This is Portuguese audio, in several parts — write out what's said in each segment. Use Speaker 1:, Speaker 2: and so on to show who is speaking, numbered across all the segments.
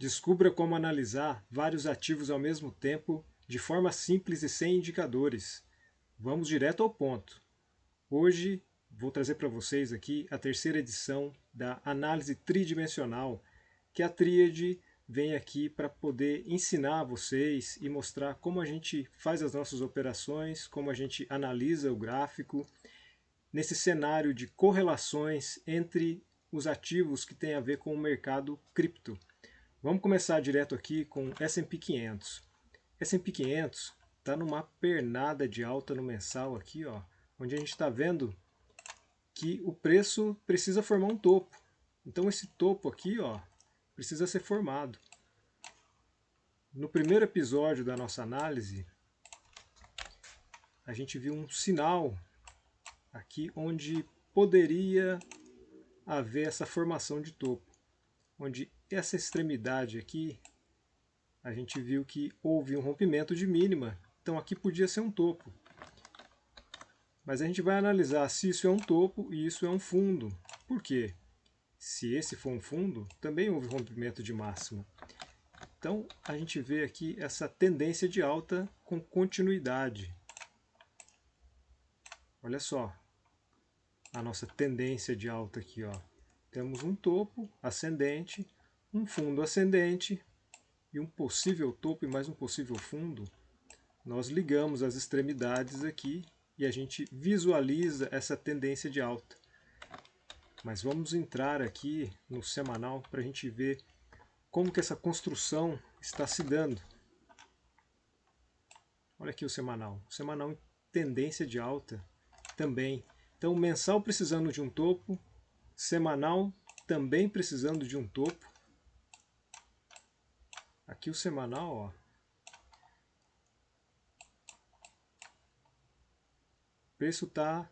Speaker 1: Descubra como analisar vários ativos ao mesmo tempo de forma simples e sem indicadores. Vamos direto ao ponto. Hoje vou trazer para vocês aqui a terceira edição da análise tridimensional, que a Tríade vem aqui para poder ensinar vocês e mostrar como a gente faz as nossas operações, como a gente analisa o gráfico, nesse cenário de correlações entre os ativos que tem a ver com o mercado cripto. Vamos começar direto aqui com S&P 500. S&P 500 está numa pernada de alta no mensal aqui, ó, onde a gente está vendo que o preço precisa formar um topo. Então esse topo aqui, ó, precisa ser formado. No primeiro episódio da nossa análise, a gente viu um sinal aqui onde poderia haver essa formação de topo, onde essa extremidade aqui a gente viu que houve um rompimento de mínima, então aqui podia ser um topo. Mas a gente vai analisar se isso é um topo e isso é um fundo. Por quê? Se esse for um fundo, também houve rompimento de máxima. Então a gente vê aqui essa tendência de alta com continuidade. Olha só a nossa tendência de alta aqui, ó. Temos um topo ascendente, um fundo ascendente e um possível topo e mais um possível fundo. Nós ligamos as extremidades aqui e a gente visualiza essa tendência de alta. Mas vamos entrar aqui no semanal para a gente ver como que essa construção está se dando. Olha aqui o semanal em tendência de alta também. Então mensal precisando de um topo, semanal também precisando de um topo. Aqui o semanal, ó, o preço está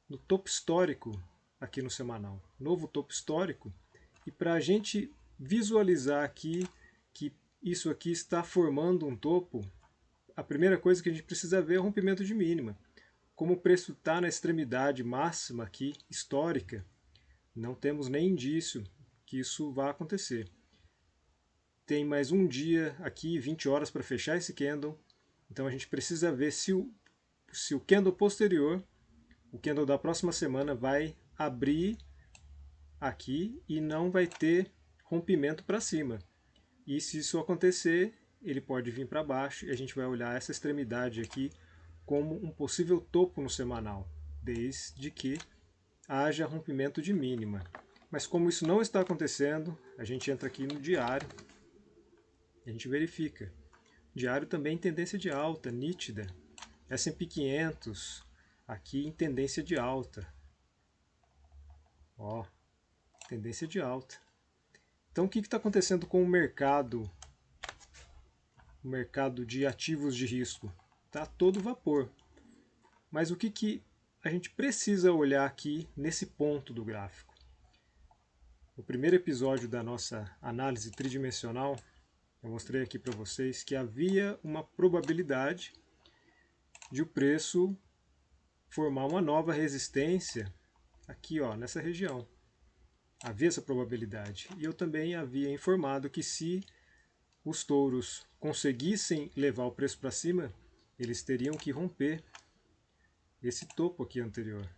Speaker 1: no topo histórico aqui no semanal, novo topo histórico. E para a gente visualizar aqui que isso aqui está formando um topo, a primeira coisa que a gente precisa ver é o rompimento de mínima. Como o preço está na extremidade máxima aqui, histórica, não temos nem indício que isso vá acontecer. Tem mais um dia aqui, 20 horas para fechar esse candle, então a gente precisa ver se o candle posterior, o candle da próxima semana, vai abrir aqui e não vai ter rompimento para cima. E se isso acontecer, ele pode vir para baixo e a gente vai olhar essa extremidade aqui como um possível topo no semanal, desde que haja rompimento de mínima. Mas como isso não está acontecendo, a gente entra aqui no diário e a gente verifica. Diário também em tendência de alta, nítida. S&P 500 aqui em tendência de alta. Ó, tendência de alta. Então o que está acontecendo com o mercado de ativos de risco? Está todo vapor. Mas o que a gente precisa olhar aqui nesse ponto do gráfico? No primeiro episódio da nossa análise tridimensional, eu mostrei aqui para vocês que havia uma probabilidade de o preço formar uma nova resistência aqui, ó, nessa região. Havia essa probabilidade. E eu também havia informado que se os touros conseguissem levar o preço para cima, eles teriam que romper esse topo aqui anterior,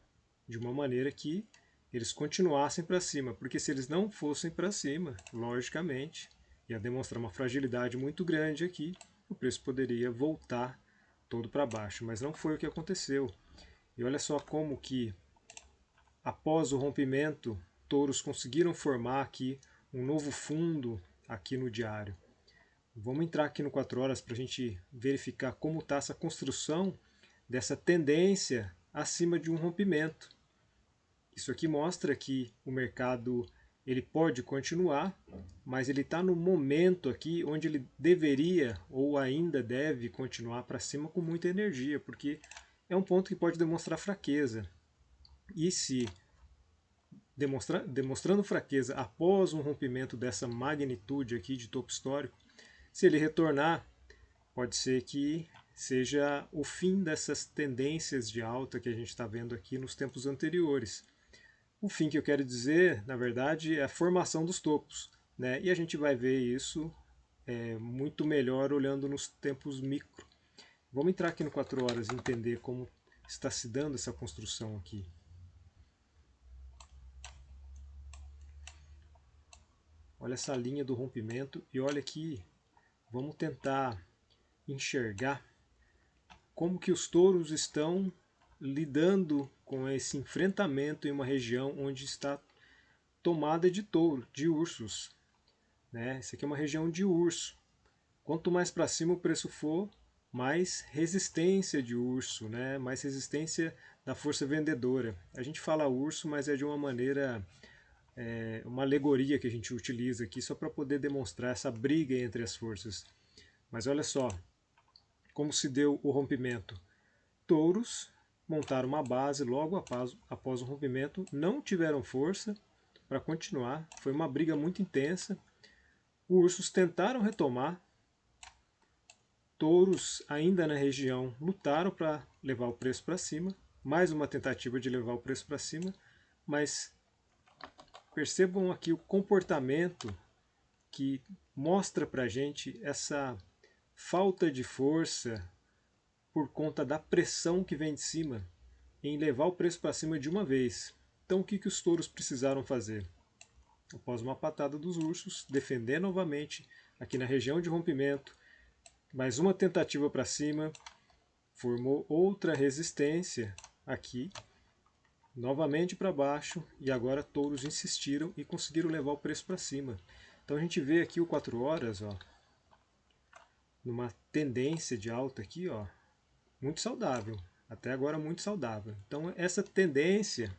Speaker 1: de uma maneira que eles continuassem para cima, porque se eles não fossem para cima, logicamente, ia demonstrar uma fragilidade muito grande aqui, o preço poderia voltar todo para baixo, mas não foi o que aconteceu. E olha só como que, após o rompimento, touros conseguiram formar aqui um novo fundo aqui no diário. Vamos entrar aqui no 4 horas para a gente verificar como está essa construção dessa tendência acima de um rompimento. Isso aqui mostra que o mercado ele pode continuar, mas ele está no momento aqui onde ele deveria ou ainda deve continuar para cima com muita energia, porque é um ponto que pode demonstrar fraqueza. E se demonstrando fraqueza após um rompimento dessa magnitude aqui de topo histórico, se ele retornar, pode ser que seja o fim dessas tendências de alta que a gente está vendo aqui nos tempos anteriores. O fim que eu quero dizer, na verdade, é a formação dos topos, né? E a gente vai ver isso muito melhor olhando nos tempos micro. Vamos entrar aqui no 4 horas e entender como está se dando essa construção aqui. Olha essa linha do rompimento e olha aqui, vamos tentar enxergar como que os touros estão lidando com esse enfrentamento em uma região onde está tomada de touro, de ursos, né? Isso aqui é uma região de urso. Quanto mais para cima o preço for, mais resistência de urso, né? Mais resistência da força vendedora. A gente fala urso, mas é de uma maneira, uma alegoria que a gente utiliza aqui só para poder demonstrar essa briga entre as forças. Mas olha só como se deu o rompimento. Touros montaram uma base logo após o rompimento, não tiveram força para continuar, foi uma briga muito intensa. Ursos tentaram retomar, touros ainda na região lutaram para levar o preço para cima, mais uma tentativa de levar o preço para cima, mas percebam aqui o comportamento que mostra para a gente essa falta de força por conta da pressão que vem de cima em levar o preço para cima de uma vez. Então o que os touros precisaram fazer? Após uma patada dos ursos, defender novamente aqui na região de rompimento, mais uma tentativa para cima, formou outra resistência aqui, novamente para baixo, e agora touros insistiram e conseguiram levar o preço para cima. Então a gente vê aqui o 4 horas, ó, numa tendência de alta aqui, ó, muito saudável, até agora muito saudável. Então essa tendência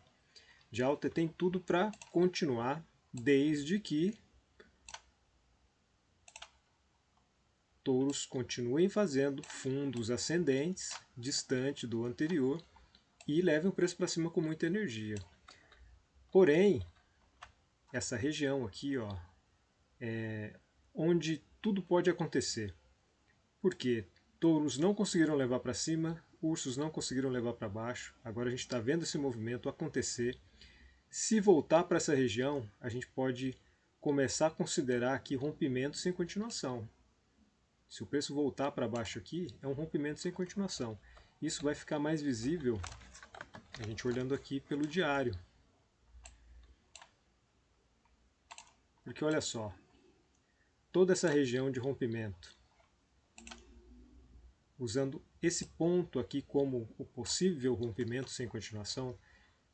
Speaker 1: de alta tem tudo para continuar, desde que touros continuem fazendo fundos ascendentes, distante do anterior, e levem o preço para cima com muita energia. Porém, essa região aqui, ó, é onde tudo pode acontecer. Porque touros não conseguiram levar para cima, ursos não conseguiram levar para baixo. Agora a gente está vendo esse movimento acontecer. Se voltar para essa região, a gente pode começar a considerar aqui rompimento sem continuação. Se o preço voltar para baixo aqui, é um rompimento sem continuação. Isso vai ficar mais visível a gente olhando aqui pelo diário. Porque olha só, toda essa região de rompimento, usando esse ponto aqui como o possível rompimento sem continuação,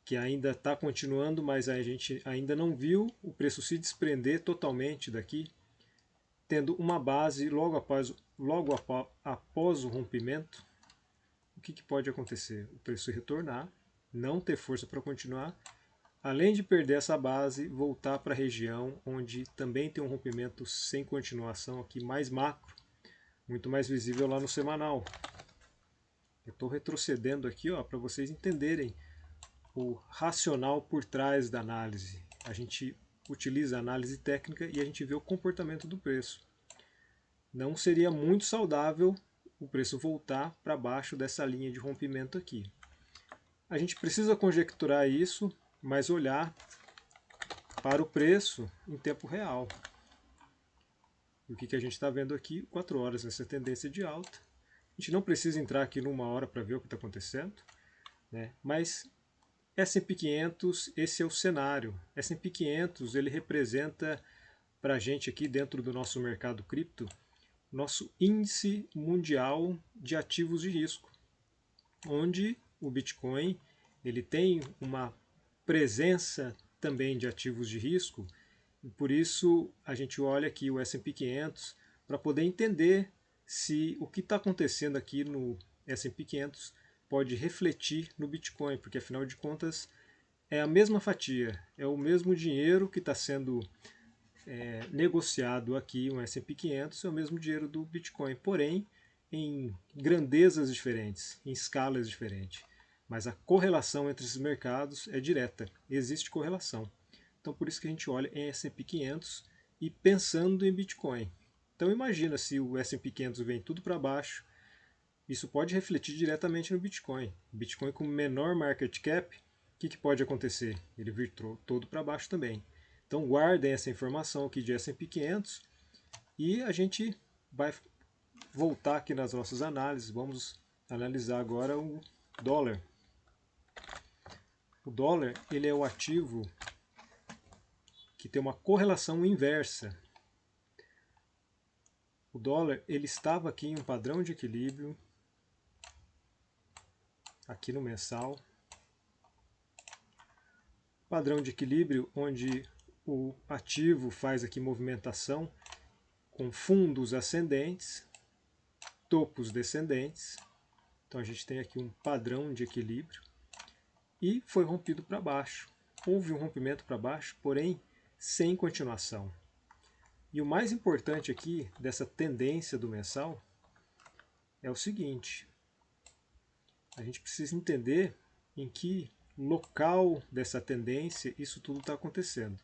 Speaker 1: que ainda está continuando, mas a gente ainda não viu o preço se desprender totalmente daqui, tendo uma base logo após o rompimento, o que pode acontecer? O preço retornar, não ter força para continuar, além de perder essa base, voltar para a região onde também tem um rompimento sem continuação aqui mais macro, muito mais visível lá no semanal. Eu estou retrocedendo aqui para vocês entenderem o racional por trás da análise. A gente utiliza a análise técnica e a gente vê o comportamento do preço. Não seria muito saudável o preço voltar para baixo dessa linha de rompimento aqui. A gente precisa conjecturar isso, mas olhar para o preço em tempo real. E o que a gente está vendo aqui? 4 horas nessa tendência de alta. A gente não precisa entrar aqui numa hora para ver o que está acontecendo, né? Mas S&P 500, esse é o cenário. S&P 500 ele representa para a gente aqui dentro do nosso mercado cripto, nosso índice mundial de ativos de risco, onde o Bitcoin ele tem uma presença também de ativos de risco, e por isso a gente olha aqui o S&P 500 para poder entender se o que está acontecendo aqui no S&P 500 pode refletir no Bitcoin, porque afinal de contas é a mesma fatia, é o mesmo dinheiro que está sendo negociado aqui, um S&P 500, é o mesmo dinheiro do Bitcoin, porém em grandezas diferentes, em escalas diferentes. Mas a correlação entre esses mercados é direta, existe correlação. Então por isso que a gente olha em S&P 500 e pensando em Bitcoin. Então imagina se o S&P 500 vem tudo para baixo, isso pode refletir diretamente no Bitcoin. Bitcoin com menor market cap, o que pode acontecer? Ele vir todo para baixo também. Então guardem essa informação aqui de S&P 500 e a gente vai voltar aqui nas nossas análises. Vamos analisar agora o dólar. O dólar, ele é o ativo que tem uma correlação inversa. O dólar, ele estava aqui em um padrão de equilíbrio, aqui no mensal. Padrão de equilíbrio onde o ativo faz aqui movimentação com fundos ascendentes, topos descendentes. Então a gente tem aqui um padrão de equilíbrio e foi rompido para baixo. Houve um rompimento para baixo, porém sem continuação. E o mais importante aqui dessa tendência do mensal é o seguinte: a gente precisa entender em que local dessa tendência isso tudo está acontecendo.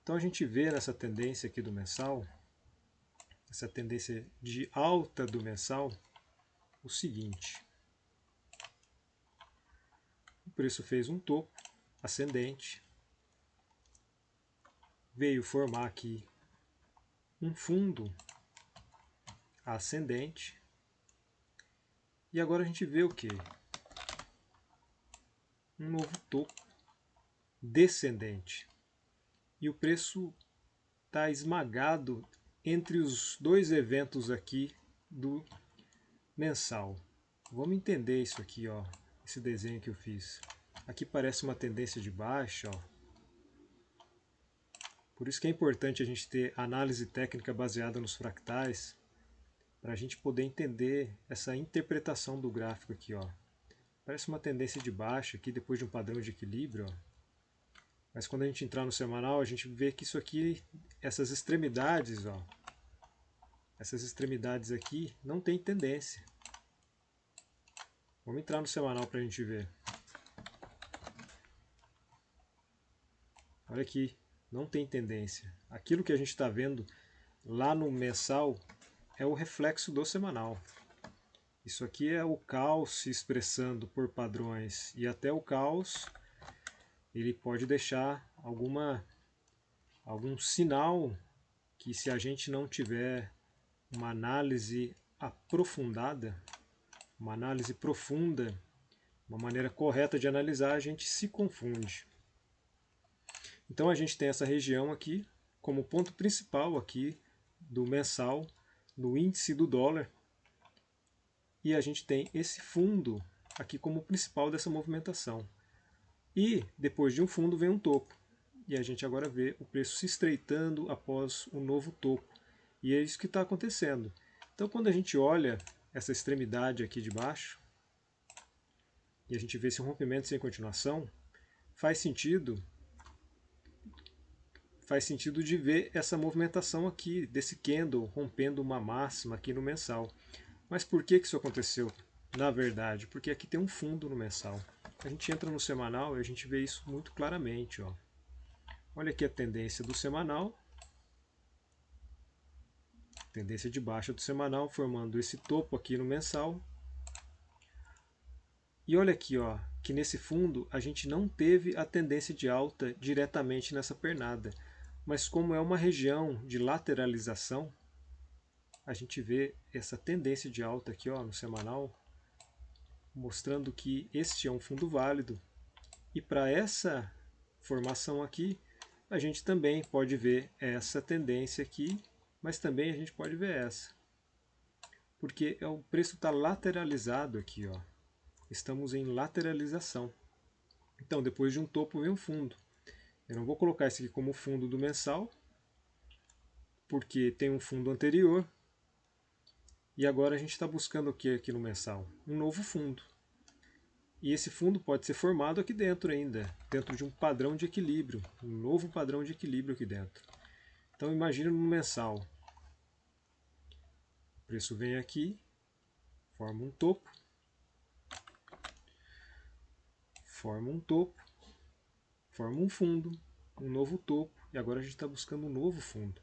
Speaker 1: Então a gente vê nessa tendência aqui do mensal, essa tendência de alta do mensal, o seguinte: o preço fez um topo ascendente, veio formar aqui um fundo ascendente, e agora a gente vê o que? Um novo topo descendente. E o preço está esmagado entre os dois eventos aqui do mensal. Vamos entender isso aqui, ó, esse desenho que eu fiz. Aqui parece uma tendência de baixa, ó. Por isso que é importante a gente ter análise técnica baseada nos fractais, para a gente poder entender essa interpretação do gráfico aqui, ó. Parece uma tendência de baixa aqui depois de um padrão de equilíbrio, ó. Mas quando a gente entrar no semanal, a gente vê que isso aqui, essas extremidades, ó, essas extremidades aqui não tem tendência. Vamos entrar no semanal para a gente ver. Olha aqui, não tem tendência. Aquilo que a gente está vendo lá no mensal é o reflexo do semanal. Isso aqui é o caos se expressando por padrões, e até o caos ele pode deixar algum sinal que, se a gente não tiver uma análise aprofundada, uma análise profunda, uma maneira correta de analisar, a gente se confunde. Então a gente tem essa região aqui como ponto principal aqui do mensal no índice do dólar, e a gente tem esse fundo aqui como principal dessa movimentação. E depois de um fundo vem um topo, e a gente agora vê o preço se estreitando após o novo topo, e é isso que está acontecendo. Então quando a gente olha essa extremidade aqui de baixo, e a gente vê esse rompimento sem continuação, faz sentido de ver essa movimentação aqui, desse candle rompendo uma máxima aqui no mensal. Mas por que isso aconteceu? Na verdade, porque aqui tem um fundo no mensal. A gente entra no semanal e a gente vê isso muito claramente, ó. Olha aqui a tendência do semanal, tendência de baixa do semanal, formando esse topo aqui no mensal. E olha aqui, ó, que nesse fundo a gente não teve a tendência de alta diretamente nessa pernada, mas como é uma região de lateralização, a gente vê essa tendência de alta aqui, ó, no semanal, mostrando que este é um fundo válido. E para essa formação aqui, a gente também pode ver essa tendência aqui, mas também a gente pode ver essa. Porque o preço está lateralizado aqui, ó. Estamos em lateralização. Então, depois de um topo vem um fundo. Eu não vou colocar esse aqui como fundo do mensal, porque tem um fundo anterior. E agora a gente está buscando o que aqui no mensal? Um novo fundo. E esse fundo pode ser formado aqui dentro ainda, dentro de um padrão de equilíbrio, um novo padrão de equilíbrio aqui dentro. Então imagine no mensal. O preço vem aqui, forma um topo, forma um fundo, um novo topo, e agora a gente está buscando um novo fundo.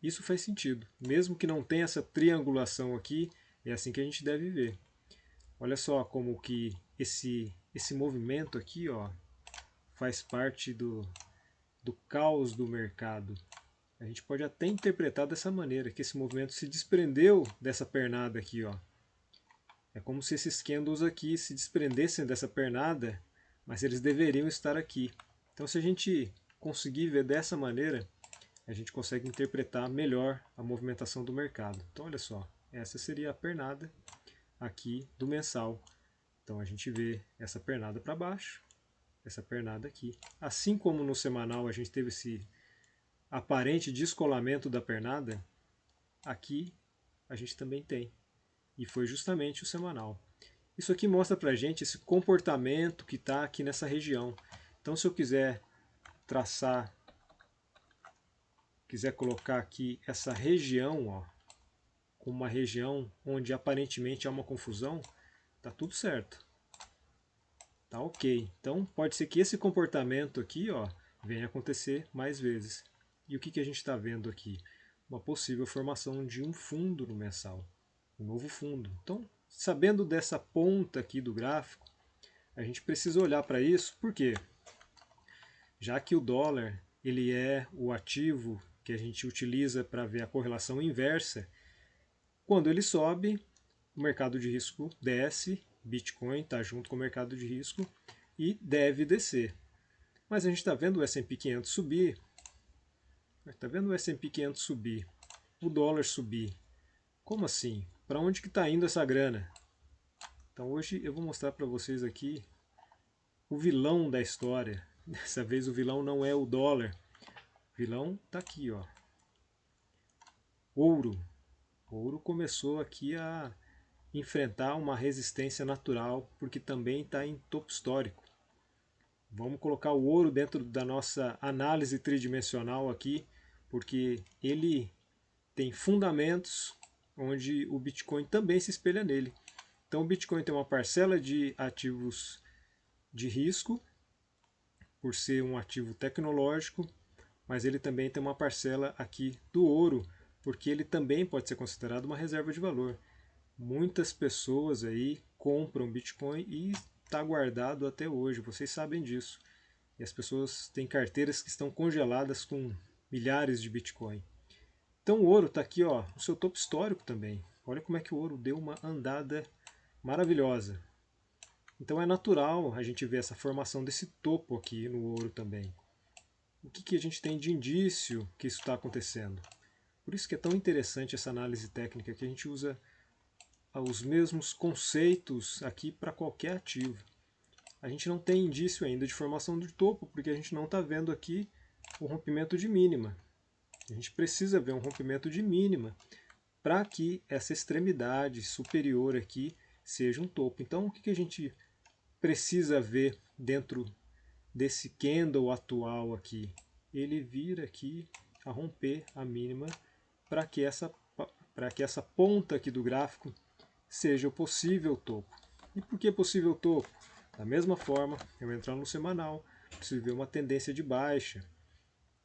Speaker 1: Isso faz sentido, mesmo que não tenha essa triangulação aqui, é assim que a gente deve ver. Olha só como que esse movimento aqui, ó, faz parte do do caos do mercado. A gente pode até interpretar dessa maneira, que esse movimento se desprendeu dessa pernada aqui, ó. É como se esses candles aqui se desprendessem dessa pernada, mas eles deveriam estar aqui. Então, se a gente conseguir ver dessa maneira, a gente consegue interpretar melhor a movimentação do mercado. Então, olha só, essa seria a pernada aqui do mensal. Então, a gente vê essa pernada para baixo, essa pernada aqui. Assim como no semanal a gente teve esse aparente descolamento da pernada, aqui a gente também tem. E foi justamente o semanal. Isso aqui mostra pra gente esse comportamento que está aqui nessa região. Então, se eu quiser traçar, quiser colocar aqui essa região, ó, como uma região onde aparentemente há uma confusão, tá tudo certo. Tá ok. Então, pode ser que esse comportamento aqui, ó, venha acontecer mais vezes. E o que a gente está vendo aqui? Uma possível formação de um fundo no mensal, um novo fundo. Então, sabendo dessa ponta aqui do gráfico, a gente precisa olhar para isso, por quê? Já que o dólar ele é o ativo que a gente utiliza para ver a correlação inversa, quando ele sobe, o mercado de risco desce, Bitcoin está junto com o mercado de risco e deve descer. Mas a gente está vendo o S&P 500 subir, está vendo o S&P 500 subir, o dólar subir. Como assim? Para onde que está indo essa grana? Então hoje eu vou mostrar para vocês aqui o vilão da história. Dessa vez o vilão não é o dólar. O vilão está aqui, ó. Ouro. O ouro começou aqui a enfrentar uma resistência natural, porque também está em topo histórico. Vamos colocar o ouro dentro da nossa análise tridimensional aqui, porque ele tem fundamentos onde o Bitcoin também se espelha nele. Então o Bitcoin tem uma parcela de ativos de risco, por ser um ativo tecnológico, mas ele também tem uma parcela aqui do ouro, porque ele também pode ser considerado uma reserva de valor. Muitas pessoas aí compram Bitcoin e está guardado até hoje, vocês sabem disso. E as pessoas têm carteiras que estão congeladas com milhares de Bitcoin. Então o ouro está aqui, ó, no seu topo histórico também. Olha como é que o ouro deu uma andada maravilhosa. Então é natural a gente ver essa formação desse topo aqui no ouro também. O que a gente tem de indício que isso está acontecendo? Por isso que é tão interessante essa análise técnica, que a gente usa os mesmos conceitos aqui para qualquer ativo. A gente não tem indício ainda de formação de topo, porque a gente não está vendo aqui o rompimento de mínima. A gente precisa ver um rompimento de mínima para que essa extremidade superior aqui seja um topo. Então o que a gente precisa ver dentro desse candle atual aqui? Ele vir aqui a romper a mínima para que essa ponta aqui do gráfico seja o possível topo. E por que possível topo? Da mesma forma, eu entrar no semanal, preciso ver uma tendência de baixa.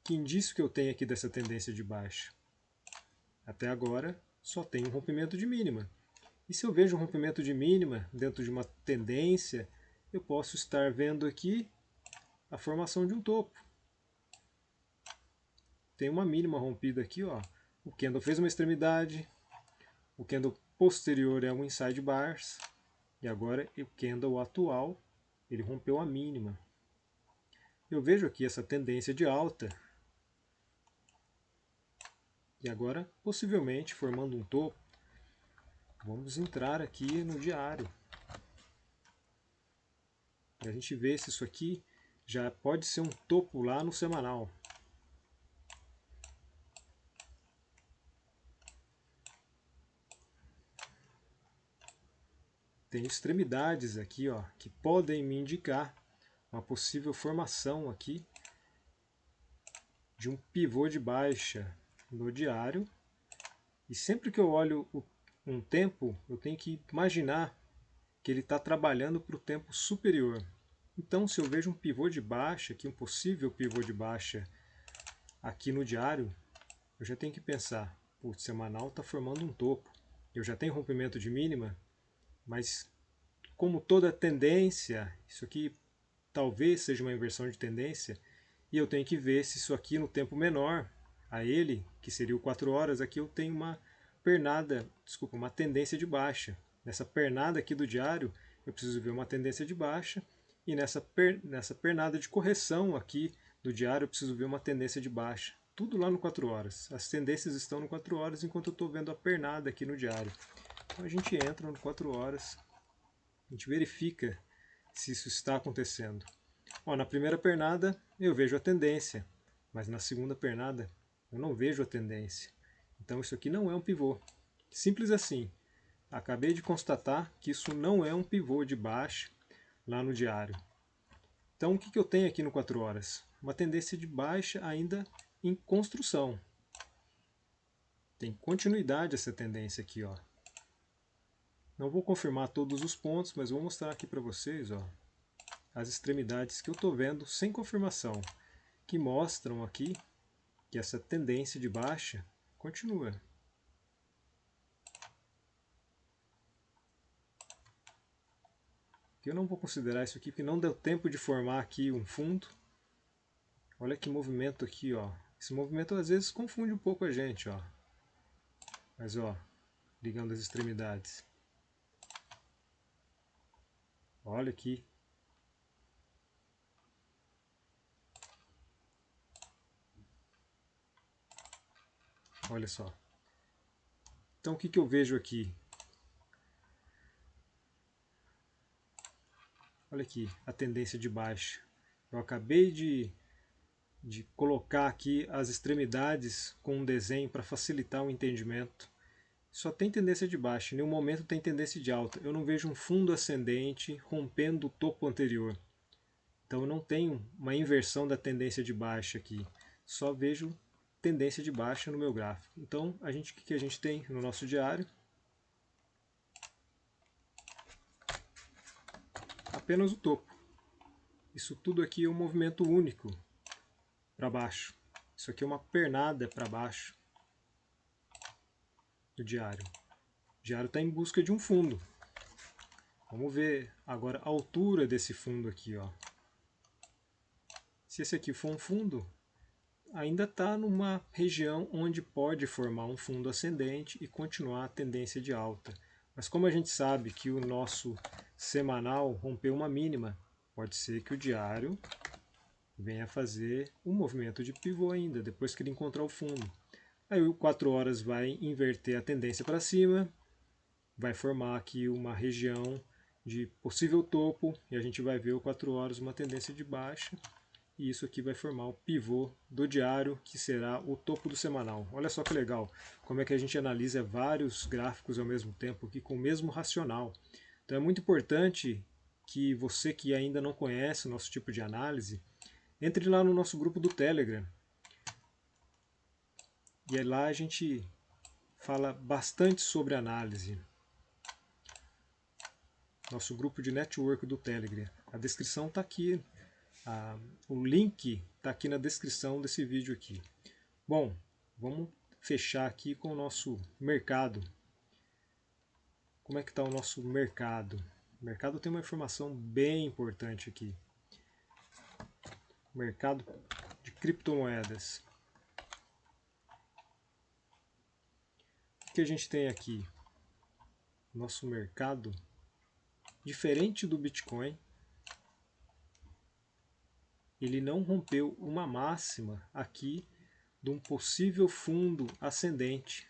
Speaker 1: Que indício que eu tenho aqui dessa tendência de baixa? Até agora, só tem um rompimento de mínima. E se eu vejo um rompimento de mínima dentro de uma tendência, eu posso estar vendo aqui a formação de um topo. Tem uma mínima rompida aqui, ó. O candle fez uma extremidade, o candle posterior é um inside bars, e agora o candle atual, ele rompeu a mínima. Eu vejo aqui essa tendência de alta, e agora possivelmente formando um topo. Vamos entrar aqui no diário, para a gente ver se isso aqui já pode ser um topo lá no semanal. Tem extremidades aqui, ó, que podem me indicar uma possível formação aqui de um pivô de baixa no diário. E sempre que eu olho um tempo, eu tenho que imaginar que ele está trabalhando para o tempo superior. Então, se eu vejo um pivô de baixa, aqui um possível pivô de baixa aqui no diário, eu já tenho que pensar, o semanal está formando um topo. Eu já tenho rompimento de mínima, mas como toda tendência, isso aqui talvez seja uma inversão de tendência, e eu tenho que ver se isso aqui no tempo menor a ele, que seria o 4 horas, aqui eu tenho uma pernada, desculpa, uma tendência de baixa. Nessa pernada aqui do diário, eu preciso ver uma tendência de baixa, e nessa pernada de correção aqui do diário, eu preciso ver uma tendência de baixa. Tudo lá no 4 horas. As tendências estão no 4 horas, enquanto eu estou vendo a pernada aqui no diário. Então a gente entra no 4 horas, a gente verifica se isso está acontecendo. Ó, na primeira pernada eu vejo a tendência, mas na segunda pernada eu não vejo a tendência. Então isso aqui não é um pivô. Simples assim. Acabei de constatar que isso não é um pivô de baixa lá no diário. Então o que eu tenho aqui no 4 horas? Uma tendência de baixa ainda em construção. Tem continuidade essa tendência aqui, ó. Não vou confirmar todos os pontos, mas vou mostrar aqui para vocês, ó, as extremidades que eu estou vendo sem confirmação, que mostram aqui que essa tendência de baixa continua. Eu não vou considerar isso aqui porque não deu tempo de formar aqui um fundo. Olha que movimento aqui, ó. Esse movimento às vezes confunde um pouco a gente, ó. Mas ó, ligando as extremidades. Olha aqui. Olha só. Então o que eu vejo aqui? Olha aqui a tendência de baixa. Eu acabei de colocar aqui as extremidades com um desenho para facilitar o entendimento. Só tem tendência de baixa, em nenhum momento tem tendência de alta. Eu não vejo um fundo ascendente rompendo o topo anterior. Então eu não tenho uma inversão da tendência de baixa aqui. Só vejo tendência de baixa no meu gráfico. Então o que a gente tem no nosso diário? Apenas o topo. Isso tudo aqui é um movimento único para baixo. Isso aqui é uma pernada para baixo do diário. O diário está em busca de um fundo. Vamos ver agora a altura desse fundo aqui, ó. Se esse aqui for um fundo, ainda está numa região onde pode formar um fundo ascendente e continuar a tendência de alta. Mas como a gente sabe que o nosso semanal rompeu uma mínima, pode ser que o diário venha fazer um movimento de pivô ainda, depois que ele encontrar o fundo. Aí o 4 horas vai inverter a tendência para cima, vai formar aqui uma região de possível topo, e a gente vai ver o 4 horas uma tendência de baixa, e isso aqui vai formar o pivô do diário, que será o topo do semanal. Olha só que legal, como é que a gente analisa vários gráficos ao mesmo tempo, aqui com o mesmo racional. Então é muito importante que você que ainda não conhece o nosso tipo de análise, entre lá no nosso grupo do Telegram. E aí lá a gente fala bastante sobre análise. Nosso grupo de network do Telegram. A descrição está aqui. O link está aqui na descrição desse vídeo aqui. Bom, vamos fechar aqui com o nosso mercado. Como é que está o nosso mercado? O mercado tem uma informação bem importante aqui. Mercado de criptomoedas. O que a gente tem aqui? Nosso mercado, diferente do Bitcoin, ele não rompeu uma máxima aqui de um possível fundo ascendente.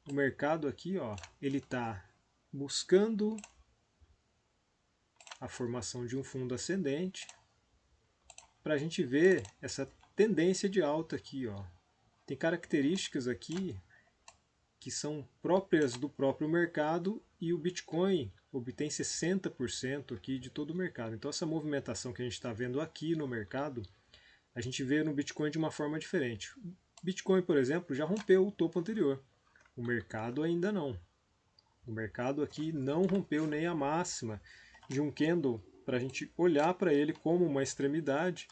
Speaker 1: O mercado aqui, ó, ele está buscando a formação de um fundo ascendente para a gente ver essa tendência de alta aqui, ó. Tem características aqui que são próprias do próprio mercado, e o Bitcoin obtém 60% aqui de todo o mercado. Então essa movimentação que a gente está vendo aqui no mercado, a gente vê no Bitcoin de uma forma diferente. O Bitcoin, por exemplo, já rompeu o topo anterior. O mercado ainda não. O mercado aqui não rompeu nem a máxima de um candle para a gente olhar para ele como uma extremidade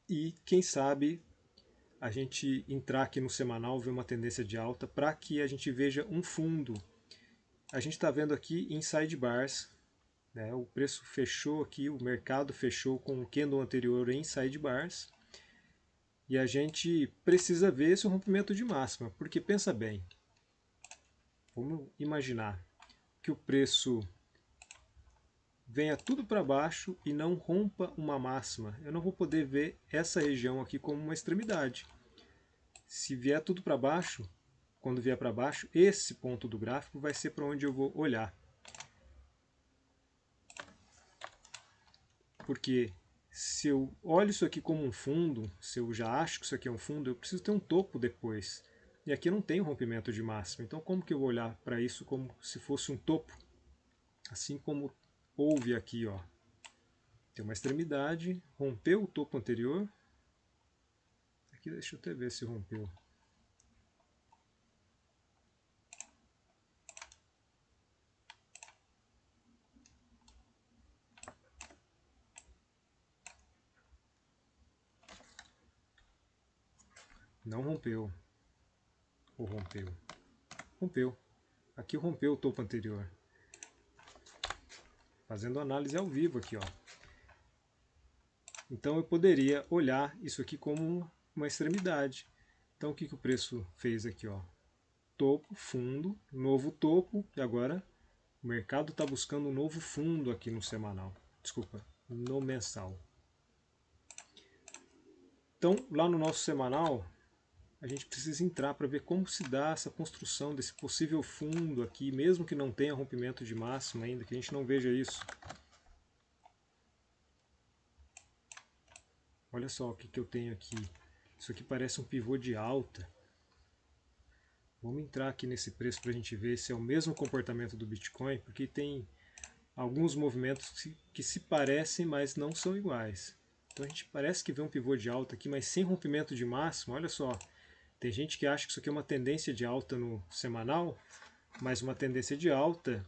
Speaker 1: e, quem sabe, a gente entrar aqui no semanal, ver uma tendência de alta para que a gente veja um fundo. A gente está vendo aqui em sidebars, né? O preço fechou aqui, o mercado fechou com o candle anterior em sidebars. E a gente precisa ver esse rompimento de máxima, porque pensa bem, vamos imaginar que o preço venha tudo para baixo e não rompa uma máxima. Eu não vou poder ver essa região aqui como uma extremidade. Se vier tudo para baixo, quando vier para baixo, esse ponto do gráfico vai ser para onde eu vou olhar. Porque se eu olho isso aqui como um fundo, se eu já acho que isso aqui é um fundo, eu preciso ter um topo depois. E aqui não tem rompimento de máxima. Então como que eu vou olhar para isso como se fosse um topo? Assim como houve aqui, ó. Tem uma extremidade, rompeu o topo anterior. Aqui deixa eu até ver se rompeu. Não rompeu. Ou rompeu? Rompeu. Aqui rompeu o topo anterior. Fazendo análise ao vivo aqui, ó. Então eu poderia olhar isso aqui como uma extremidade. Então o que o preço fez aqui, ó? Topo, fundo, novo topo, e agora o mercado está buscando um novo fundo aqui no semanal. Desculpa, no mensal. Então lá no nosso semanal, a gente precisa entrar para ver como se dá essa construção desse possível fundo aqui, mesmo que não tenha rompimento de máxima ainda, que a gente não veja isso. Olha só o que eu tenho aqui. Isso aqui parece um pivô de alta. Vamos entrar aqui nesse preço para a gente ver se é o mesmo comportamento do Bitcoin, porque tem alguns movimentos que se parecem, mas não são iguais. Então a gente parece que vê um pivô de alta aqui, mas sem rompimento de máximo. Olha só, tem gente que acha que isso aqui é uma tendência de alta no semanal, mas uma tendência de alta,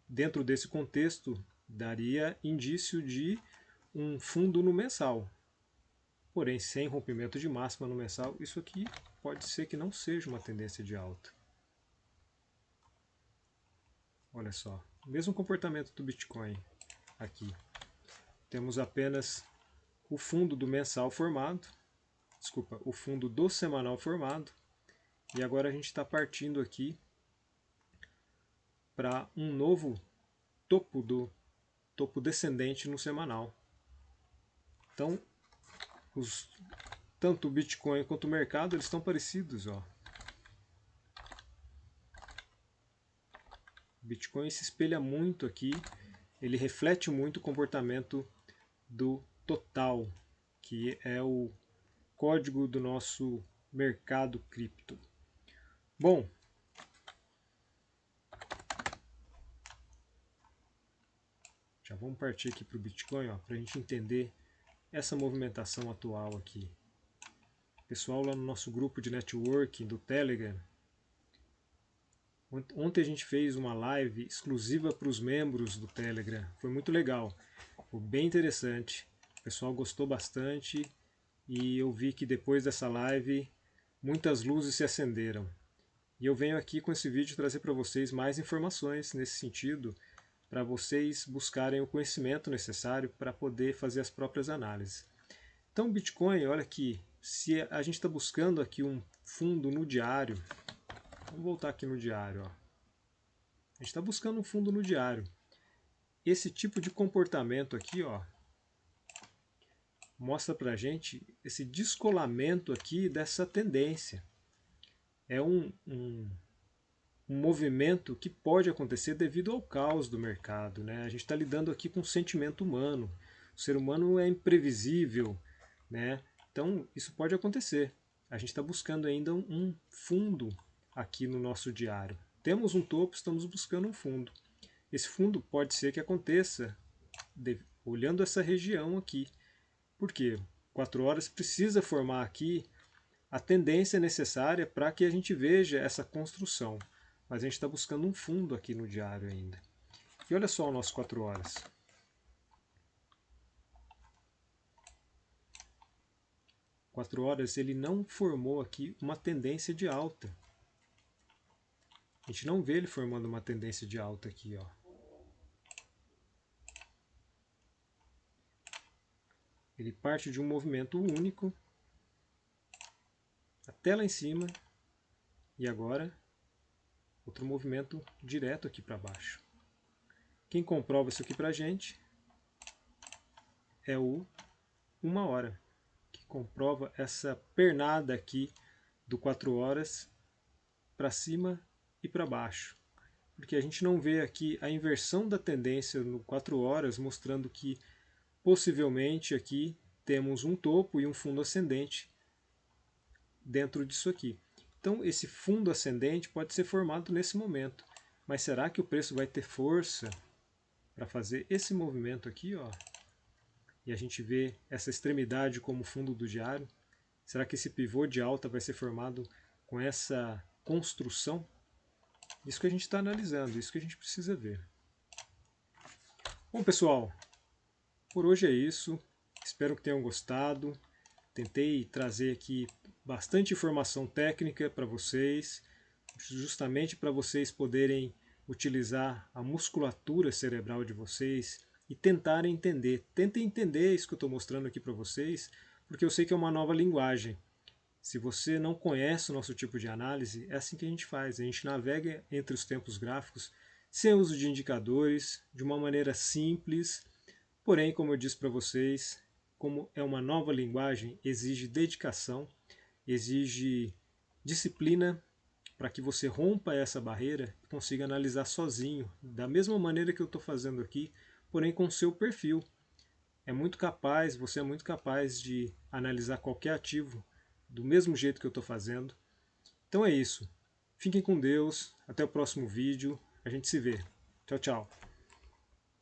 Speaker 1: dentro desse contexto, daria indício de um fundo no mensal. Porém, sem rompimento de máxima no mensal, isso aqui pode ser que não seja uma tendência de alta. Olha só, o mesmo comportamento do Bitcoin aqui. Temos apenas o fundo do mensal formado, desculpa, o fundo do semanal formado, e agora a gente está partindo aqui para um novo topo descendente no semanal. Então, tanto o Bitcoin quanto o mercado eles estão parecidos, ó. O Bitcoin se espelha muito aqui, ele reflete muito o comportamento do total, que é o código do nosso mercado cripto. Bom, já vamos partir aqui para o Bitcoin, para a gente entender essa movimentação atual aqui. Pessoal lá no nosso grupo de networking do Telegram, ontem a gente fez uma live exclusiva para os membros do Telegram, foi muito legal, foi bem interessante, o pessoal gostou bastante e eu vi que depois dessa live muitas luzes se acenderam. E eu venho aqui com esse vídeo trazer para vocês mais informações nesse sentido, para vocês buscarem o conhecimento necessário para poder fazer as próprias análises. Então o Bitcoin, olha aqui, se a gente está buscando aqui um fundo no diário, vamos voltar aqui no diário, ó. A gente está buscando um fundo no diário. Esse tipo de comportamento aqui, ó, mostra para a gente esse descolamento aqui dessa tendência. É um movimento que pode acontecer devido ao caos do mercado, né? A gente está lidando aqui com o sentimento humano. O ser humano é imprevisível, né? Então isso pode acontecer. A gente está buscando ainda um fundo aqui no nosso diário. Temos um topo, estamos buscando um fundo. Esse fundo pode ser que aconteça olhando essa região aqui. Por quê? 4 horas precisa formar aqui a tendência necessária para que a gente veja essa construção. Mas a gente está buscando um fundo aqui no diário ainda. E olha só o nosso 4 horas. 4 horas ele não formou aqui uma tendência de alta. A gente não vê ele formando uma tendência de alta aqui, ó. Ele parte de um movimento único até lá em cima e agora outro movimento direto aqui para baixo. Quem comprova isso aqui para a gente é o 1 hora, que comprova essa pernada aqui do 4 horas para cima e para baixo. Porque a gente não vê aqui a inversão da tendência no 4 horas, mostrando que possivelmente aqui temos um topo e um fundo ascendente dentro disso aqui. Então esse fundo ascendente pode ser formado nesse momento. Mas será que o preço vai ter força para fazer esse movimento aqui, ó? E a gente vê essa extremidade como fundo do diário? Será que esse pivô de alta vai ser formado com essa construção? Isso que a gente está analisando, isso que a gente precisa ver. Bom, pessoal, por hoje é isso. Espero que tenham gostado. Tentei trazer aqui bastante informação técnica para vocês, justamente para vocês poderem utilizar a musculatura cerebral de vocês e tentarem entender. Tentem entender isso que eu estou mostrando aqui para vocês, porque eu sei que é uma nova linguagem. Se você não conhece o nosso tipo de análise, é assim que a gente faz. A gente navega entre os tempos gráficos sem uso de indicadores, de uma maneira simples. Porém, como eu disse para vocês, como é uma nova linguagem, exige dedicação, exige disciplina para que você rompa essa barreira e consiga analisar sozinho, da mesma maneira que eu estou fazendo aqui, porém com o seu perfil. Você é muito capaz de analisar qualquer ativo do mesmo jeito que eu estou fazendo. Então é isso. Fiquem com Deus. Até o próximo vídeo. A gente se vê. Tchau, tchau.